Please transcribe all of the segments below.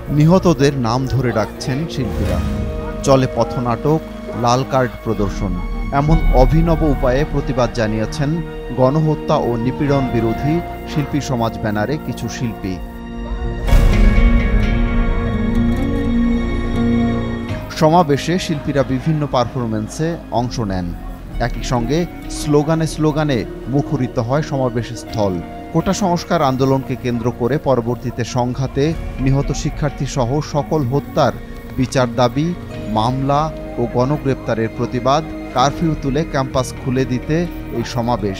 নিহতদের নাম ধরে ডাকছেন শিল্পীরা। চলে পথনাটক, লাল কার্ড প্রদর্শন। এমন অভিনব উপায়ে প্রতিবাদ জানিয়েছেন গণহত্যা ও নিপীড়ন বিরোধী শিল্পী সমাজ ব্যানারে কিছু শিল্পী। সমাবেশে শিল্পীরা বিভিন্ন পারফরমেন্সে অংশ নেন। একই সঙ্গে স্লোগানে স্লোগানে মুখরিত হয় সমাবেশ স্থল। কোটা সংস্কার আন্দোলনকে কেন্দ্র করে পরবর্তীতে সংঘাতে নিহত শিক্ষার্থী সহ সকল হত্যার বিচার দাবি, মামলা ও গণগ্রেপ্তারের প্রতিবাদ, কারফিউ তুলে ক্যাম্পাস খুলে দিতে এই সমাবেশ।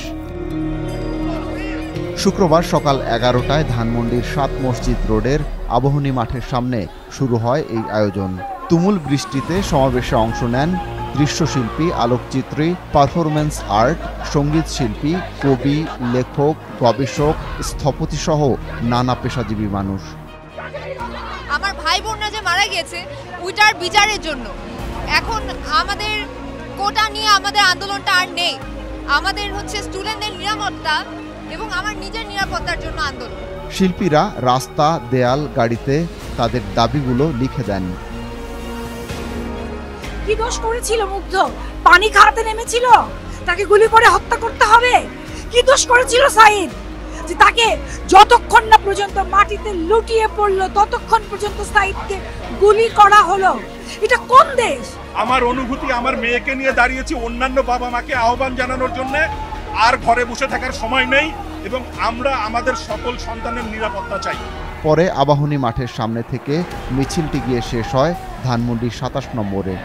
শুক্রবার সকাল 11টায় ধানমন্ডির ৭ মসজিদ রোডের আবাহনী মাঠের সামনে শুরু হয় এই আয়োজন। তুমুল বৃষ্টিতে সমাবেশে অংশ নেন দৃশ্যশিল্পী, আলোকচিত্রী, পারফরমেন্স আর্ট, সঙ্গীত শিল্পী, কবি, লেখক, গবেষক, স্থপতিসহ নানা পেশাজীবী মানুষ। আমার ভাই বোনরা যে মারা গেছে ওইটার বিচারের জন্য এখন আমাদের কোটা নিয়ে আমাদের আন্দোলনটা আর নেই। আমাদের স্টুডেন্টদের নিরাপত্তা এবং আমার নিজের নিরাপত্তার জন্য আন্দোলন। শিল্পীরা রাস্তা, দেয়াল, গাড়িতে তাদের দাবিগুলো লিখে দেন। কি দোষ করেছিল মুগ্ধ? পানি খাওয়াতে নেমেছিল, তাকে গুলি করে হত্যা করতে হবে? কি দোষ করেছিল সাইদ যে তাকে যতক্ষণ না পর্যন্ত মাটিতে লুটিয়ে পড়লো ততক্ষণ পর্যন্ত সাইদকে গুলি করা হলো? এটা কোন দেশ? আমার অনুভূতি, আমার মেয়েকে নিয়ে দাঁড়িয়েছি অন্যান্য বাবা মাকে আহ্বান জানানোর জন্য। আর ঘরে বসে থাকার সময় নেই এবং আমরা আমাদের সকল সন্তানের নিরাপত্তা চাই। পরে আবাহনী মাঠের সামনে থেকে মিছিলটি গিয়ে শেষ হয় ধানমন্ডির ২৭ নম্বরে।